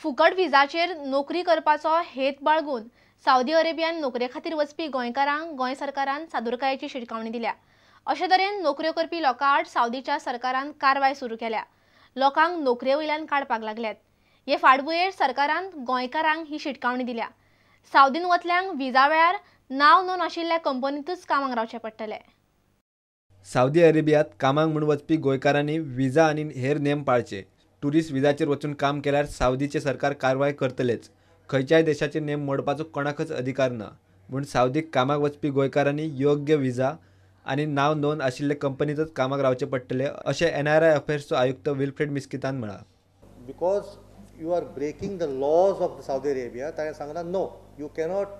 फुकट विजाचेर नोकरी करपाचो हेत बाळगून साऊदी अरेबियान नोकरे खातीर वचपी गोंयकारांक गोंय सरकारान सादूरकायेची शिटकावणी दिल्या। अशे तरेन नोकऱ्यो करपी लोकां आड साऊदीच्या सरकारान कारवाय सुरू केल्या। लोकांक नोकरे वयल्यान काडपाक लागल्यात। हे फाटभुंयेर सरकारान गोंयकारांक ही शिटकावणी दिल्या। साऊदीन वतल्यांक विजा वेळार नांव नोंद आशिल्ल्या कंपनीतूच कामाक रावचें पडटलें। साऊदी अरेबियात कामाक म्हूण वचपी गोंयकारांनी विजा आनी हेर नेम पाळचे। टुरिस्ट विजाचेर वचून काम केल्यार साऊदीचे सरकार कारवाय करतलेच। खंयच्याय देशाचे नेम मोडपाचो कोणाकच अधिकार ना म्हूण साऊदीक कामाक वचपी गोंयकारांनी योग्य विजा आनी नांव नोंद आशिल्ले कंपनीतच कामाक रावचें पडटलें अशें NRI अफेर्सचो आयुक्त विल्फ्रेड मिस्कितान म्हळां। Because you are breaking the laws of Saudi Arabia, ताणें सांगलां no, you cannot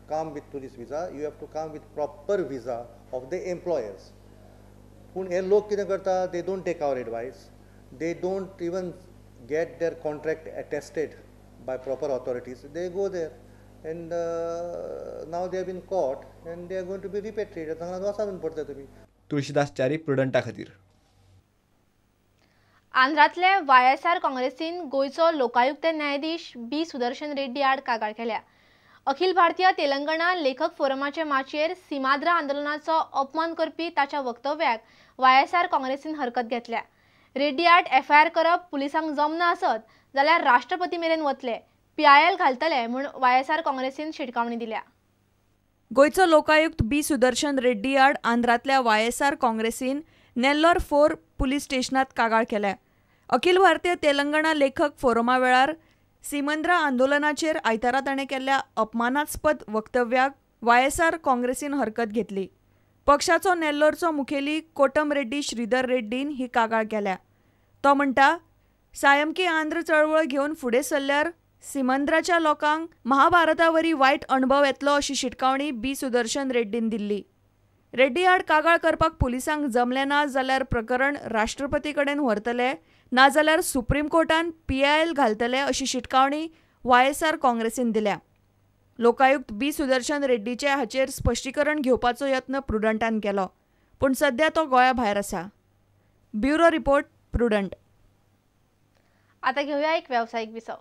come with tourist visa, you have to come with proper visa of the employers. पूण हे लोक कितें करता, they don't take our advice, they don't even get their contract attested by proper authorities. They go there and now they have been caught and they are going to be repatriated. सांगलां वचान पडटा तुमी। तुळशीदास च्यारी प्रुडंटा खातीर। आंध्रातले YSR काँग्रेसीन गोयचो लोकायुक्त न्यायाधीश B Sudarshan Reddy आड कागाळ केल्या। अखिल भारतीय तेलंगणा लेखक फोरमाचे माचयेर सीमांध्र आंदोलनाचो अपमान करपी ताच्या वक्तव्याक YSR काँग्रेसीन हरकत घेतल्या। रेड्डी आड FIR करप पुलिसांक जमना आसत जाल्यार राष्ट्रपती मेरेन वतले, PIL घालतले म्हूण YSR काँग्रेसीन शिटकावणी दिल्या। गोयचो लोकायुक्त B सुदर्शन रेड्डी आड आंध्रातल्या YSR काँग्रेसीन नेल्लोर 4 पुलीस स्टेशनात कागाळ केल्या। अखिल भारतीय तेलंगणा लेखक फोरमा वेळार सीमांध्र आंदोलनाचेर आयतारा ताणें केल्ल्या अपमानास्पद वक्तव्याक YSR काँग्रेसीन हरकत घेतली। पक्षाचो नेल्लोरचो मुखेली कोटम रेड्डी श्रीधर रेड्डीन ही कागाळ केल्या। तो म्हणटा, सायमकी आंध्र चळवळ घेवन फुडें सरल्यार सीमांध्राच्या लोकांक महाभारतावरी वायट अणभव येतलो अशी शिटकावणी B सुदर्शन रेड्डीन दिल्ली। रेड्डी आड कागाळ करपाक पुलिसांक जमलें ना जाल्यार प्रकरण राष्ट्रपती कडेन व्हरतले, नाजाल्यार सुप्रीम कोर्टान PIL घालतले अशी शिटकावणी YSR काँग्रेसीन दिल्या। लोकायुक्त B सुदर्शन रेड्डीचे हाचेर स्पश्टीकरण घेवपाचो यत्न प्रुडंटान केलो, पूण सध्या तो गोंया भायर आसा। Bureau report, prudent. आता घेऊया एक व्यावसायिक विसव।